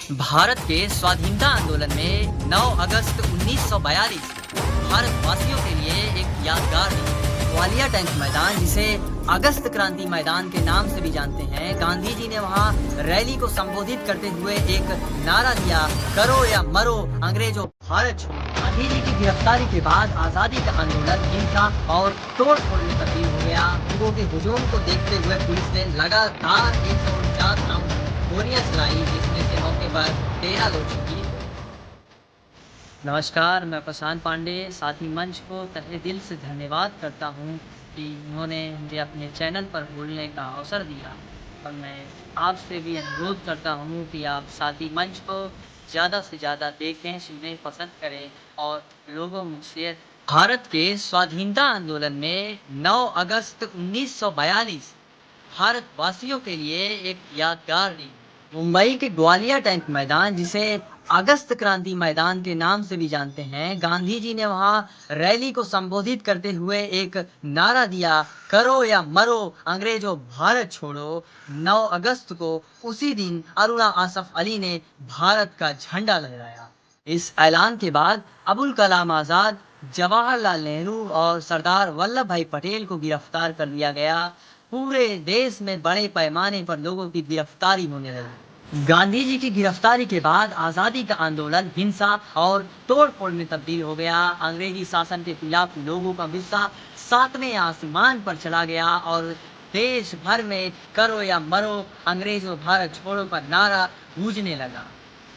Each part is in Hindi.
भारत के स्वाधीनता आंदोलन में 9 अगस्त 1942 भारतवासियों के लिए एक यादगार दिन। ग्वालियर टैंक मैदान, जिसे अगस्त क्रांति मैदान के नाम से भी जानते हैं, गांधी जी ने वहां रैली को संबोधित करते हुए एक नारा दिया, करो या मरो अंग्रेजों भारत छोड़ो। गांधी जी की गिरफ्तारी के बाद आजादी का आंदोलन हिंसा और तोड़ फोड़ में तब्दील हो गया। लोगों के हुजूम को देखते हुए पुलिस ने लगातार 149 राउंड गोलियां चलाई, जिसमें से मौके पर 13 लोग शहीद हुए। नमस्कार, मैं प्रशांत पांडे साथी मंच को तहे दिल से धन्यवाद करता हूं कि उन्होंने मुझे अपने चैनल पर बोलने का अवसर दिया। और मैं आपसे भी अनुरोध करता हूं कि आप साथी मंच को ज़्यादा से ज़्यादा देखें, सुनें, पसंद करें और लोगों में शेयर। भारत के स्वाधीनता आंदोलन में 9 अगस्त 1942 भारतवासियों के लिए एक यादगार दिन। मुंबई के ग्वालियर टैंक मैदान, जिसे अगस्त क्रांति मैदान के नाम से भी जानते हैं, गांधी जी ने वहां रैली को संबोधित करते हुए एक नारा दिया, करो या मरो अंग्रेजों भारत छोड़ो। 9 अगस्त को उसी दिन अरुणा आसफ अली ने भारत का झंडा लहराया। इस ऐलान के बाद अबुल कलाम आजाद, जवाहरलाल नेहरू और सरदार वल्लभ भाई पटेल को गिरफ्तार कर लिया गया। पूरे देश में बड़े पैमाने पर लोगों की गिरफ्तारी होने लगी। गांधी जी की गिरफ्तारी के बाद आजादी का आंदोलन हिंसा और तोड़फोड़ में तब्दील हो गया। अंग्रेजी शासन के खिलाफ लोगों का गुस्सा सातवें आसमान पर चला गया और देश भर में करो या मरो अंग्रेजों भारत छोड़ो का नारा गूंजने लगा।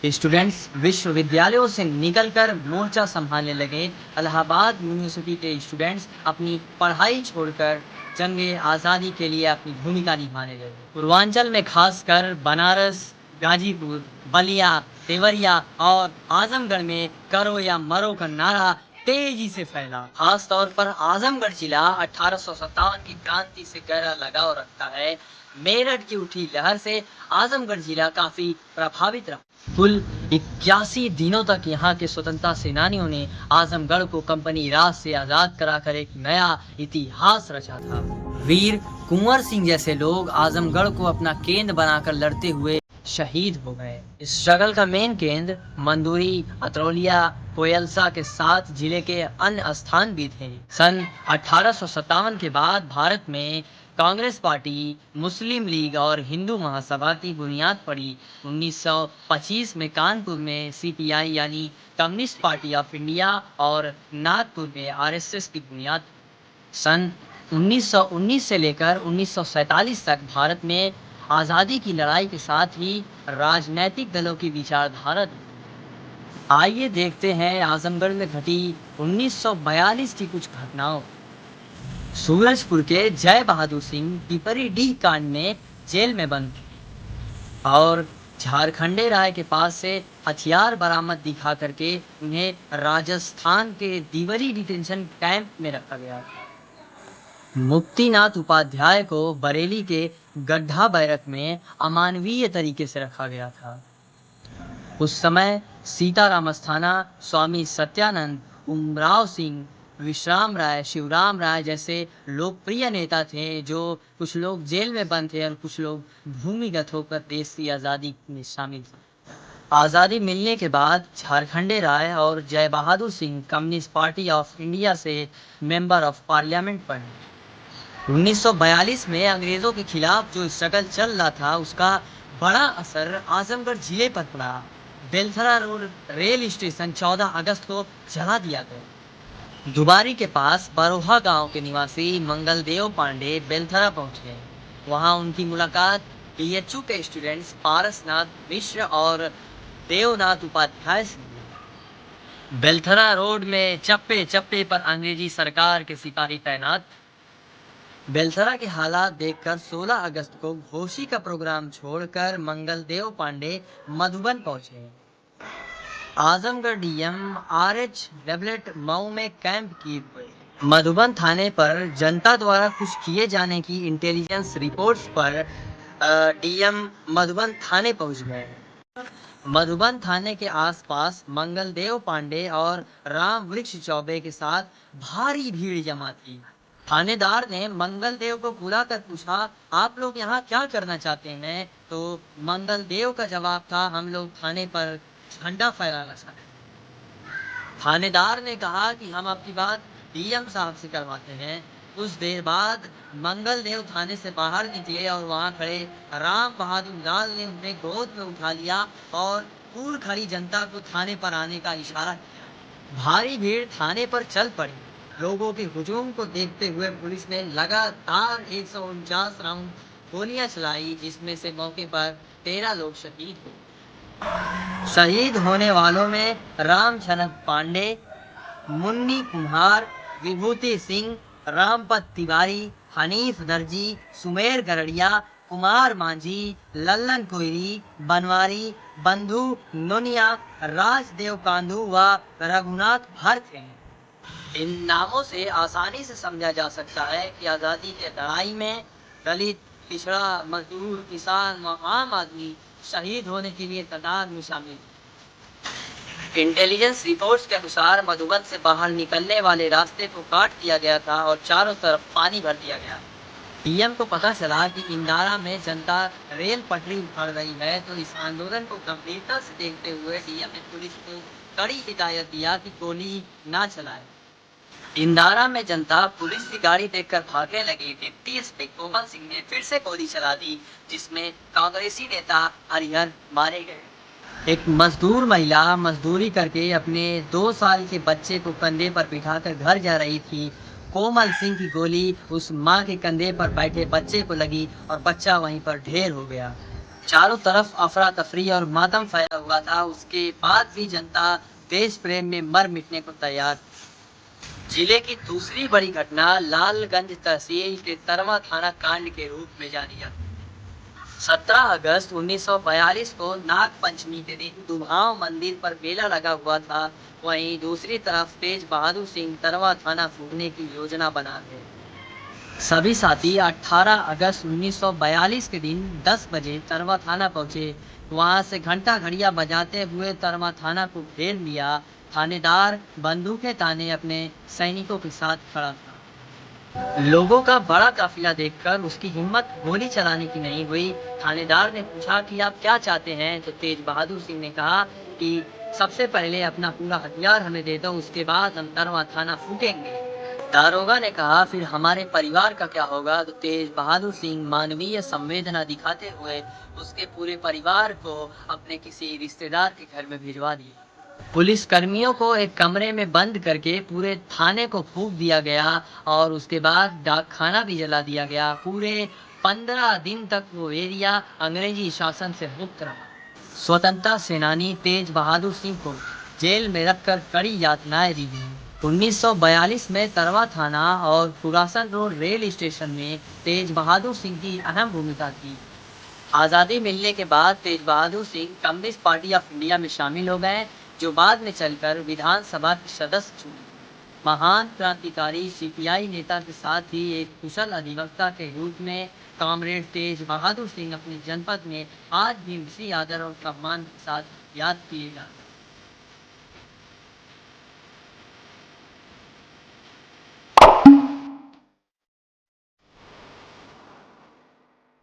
स्टूडेंट्स विश्वविद्यालयों से निकलकर मोर्चा संभालने लगे। इलाहाबाद यूनिवर्सिटी के स्टूडेंट्स अपनी पढ़ाई छोड़कर जंगे आज़ादी के लिए अपनी भूमिका निभाने लगे। पूर्वांचल में खासकर बनारस, गाजीपुर, बलिया, देवरिया और आजमगढ़ में करो या मरो का नारा तेजी से फैला। खास तौर पर आजमगढ़ जिला 1857 की क्रांति से गहरा लगाव रखता है। मेरठ की उठी लहर से आजमगढ़ जिला काफी प्रभावित रहा। कुल 81 दिनों तक यहाँ के स्वतंत्रता सेनानियों ने आजमगढ़ को कंपनी राज से आजाद कराकर एक नया इतिहास रचा था। वीर कुंवर सिंह जैसे लोग आजमगढ़ को अपना केंद्र बनाकर लड़ते हुए शहीद हो गए। इस स्ट्रगल का मेन केंद्र मंदुरी, अतरौलिया, कोयलसा के साथ जिले के अन्य स्थान भी थे। सन 1857 के बाद भारत में कांग्रेस पार्टी, मुस्लिम लीग और हिंदू महासभा की बुनियाद पड़ी। 1925 में कानपुर में सीपीआई यानी कम्युनिस्ट पार्टी ऑफ इंडिया और नागपुर में आरएसएस की बुनियाद। सन 1919 से लेकर 1947 तक भारत में आज़ादी की लड़ाई के साथ ही राजनैतिक दलों की विचारधारा। आइए देखते हैं आजमगढ़ में घटी 1942 की कुछ घटनाओं। सूरजपुर के जय बहादुर सिंह पिपरी डीह कांड में जेल में बंद थे और झारखंडे राय के पास से हथियार बरामद दिखा करके उन्हें राजस्थान के दिवरी डिटेंशन कैंप में रखा गया। मुक्तिनाथ उपाध्याय को बरेली के गड्ढा बैरक में अमानवीय तरीके से रखा गया था। उस समय सीताराम अस्थाना, स्वामी सत्यानंद, उमराव सिंह, विश्राम राय, शिवराम राय जैसे लोकप्रिय नेता थे। जो कुछ लोग जेल में बंद थे और कुछ लोग भूमिगत होकर देश की आज़ादी में शामिल थे। आज़ादी मिलने के बाद झारखंडे राय और Jai Bahadur Singh communist party of India से मेंबर ऑफ पार्लियामेंट बने। 1942 में अंग्रेजों के खिलाफ जो स्ट्रगल चल रहा था, उसका बड़ा असर आजमगढ़ जिले पर पड़ा। बेलथरा रोड रेल स्टेशन 14 अगस्त को जला दिया गया। दुबारी के पास बरोहा गांव के निवासी मंगलदेव पांडे बेलथरा पहुंचे। वहां उनकी मुलाकात बीएचयू के स्टूडेंट्स पारसनाथ मिश्र और देवनाथ उपाध्याय से हुई। बेलथरा रोड में चप्पे चप्पे पर अंग्रेजी सरकार के सिपाही तैनात। बेलथरा के हालात देखकर 16 अगस्त को घोषी का प्रोग्राम छोड़कर मंगलदेव पांडे मधुबन पहुंचे। Azamgarh DM RH doublet Mau में कैंप किए हुए। मधुबन थाने पर जनता द्वारा कुछ किए जाने की इंटेलिजेंस रिपोर्ट्स पर डीएम मधुबन थाने पहुंच गए। मधुबन थाने के आसपास मंगलदेव पांडे और राम वृक्ष चौबे के साथ भारी भीड़ जमा थी। थानेदार ने मंगलदेव को बुलाकर पूछा, आप लोग यहाँ क्या करना चाहते हैं? तो मंगलदेव का जवाब था, हम लोग थाने पर झंडा फहराना चाहते हैं। थानेदार ने कहा कि हम आपकी बात डीएम साहब से करवाते हैं। कुछ देर बाद मंगलदेव थाने से बाहर निकले और वहां खड़े राम बहादुर लाल ने उन्हें गोद में उठा लिया और दूर खड़ी जनता को थाने पर आने का इशारा किया। भारी भीड़ थाने पर चल पड़ी। लोगों के हुजूम को देखते हुए पुलिस ने लगातार 149 राउंड गोलियां चलाई, जिसमें से मौके पर 13 लोग शहीद हुए। शहीद होने वालों में रामचंद्र पांडे, मुन्नी कुम्हार, विभूति सिंह, रामपत तिवारी, हनीफ दर्जी, सुमेर गरड़िया, कुमार मांझी, लल्लन कोयरी, बनवारी, बंधु नोनिया, राजदेव कांधू व रघुनाथ भट्ट हैं। इन नामों से आसानी से समझा जा सकता है कि आज़ादी के लड़ाई में दलित, पिछड़ा, मजदूर, किसान व आम आदमी शहीद होने के लिए कतार में शामिल। इंटेलिजेंस रिपोर्ट्स के अनुसार मधुबन से बाहर निकलने वाले रास्ते को काट दिया गया था और चारों तरफ पानी भर दिया गया। डीएम को पता चला कि इंदारा में जनता रेल पटरी उखाड़ रही है, तो इस आंदोलन को गंभीरता से देखते हुए डीएम ने पुलिस को कड़ी हिदायत दिया कि गोली ना चलाए। इंदारा में जनता पुलिस की गाड़ी देखकर भागने लगी। डिप्टी एसपी कोमल सिंह ने फिर से गोली चला दी, जिसमें कांग्रेसी नेता हरिहर मारे गए। एक मजदूर महिला मजदूरी करके अपने 2 साल के बच्चे को कंधे पर बिठाकर घर जा रही थी। कोमल सिंह की गोली उस मां के कंधे पर बैठे बच्चे को लगी और बच्चा वहीं पर ढेर हो गया। चारों तरफ अफरा तफरी और मातम फैला हुआ था। उसके बाद भी जनता देश प्रेम में मर मिटने को तैयार। जिले की दूसरी बड़ी घटना लालगंज तहसील के तरवा थाना कांड के रूप में जानी जाती है। 17 अगस्त 1942 को नाग पंचमी के दिन दुभाव मंदिर पर मेला लगा हुआ था। वहीं दूसरी तरफ तेज बहादुर सिंह तरवा थाना फूकने की योजना बना थे। सभी साथी 18 अगस्त 1942 के दिन 10 बजे तरवा थाना पहुंचे। वहां से घंटा घड़ियां बजाते हुए तरवा थाना को घेर लिया। थानेदार बंदूकें ताने अपने सैनिकों के साथ खड़ा था। लोगों का बड़ा काफिला देखकर उसकी हिम्मत गोली चलाने की नहीं हुई। थानेदार ने पूछा कि आप क्या चाहते हैं? तो तेज बहादुर सिंह ने कहा कि सबसे पहले अपना पूरा हथियार हमें दे दो, उसके बाद हम तरवा थाना फूकेंगे। दारोगा ने कहा, फिर हमारे परिवार का क्या होगा? तो तेज बहादुर सिंह मानवीय संवेदना दिखाते हुए उसके पूरे परिवार को अपने किसी रिश्तेदार के घर में भिजवा दिया। पुलिस कर्मियों को एक कमरे में बंद करके पूरे थाने को फूंक दिया गया और उसके बाद डाक खाना भी जला दिया गया। पूरे 15 दिन तक वो एरिया अंग्रेजी शासन से मुक्त रहा। स्वतंत्रता सेनानी तेज बहादुर सिंह को जेल में रखकर कड़ी यातनाएं दी गई। 1942 में तरवा थाना और फुरासन रोड रेल स्टेशन में तेज बहादुर सिंह की अहम भूमिका थी। आज़ादी मिलने के बाद Tej Bahadur Singh communist party of India में शामिल हो गए, जो बाद में चलकर विधानसभा के सदस्य चुने। महान क्रांतिकारी सीपीआई नेता के साथ ही एक कुशल अधिवक्ता के रूप में कॉमरेड तेज बहादुर सिंह अपने जनपद में आज भी उसी आदर और सम्मान के साथ याद किए जाते हैं।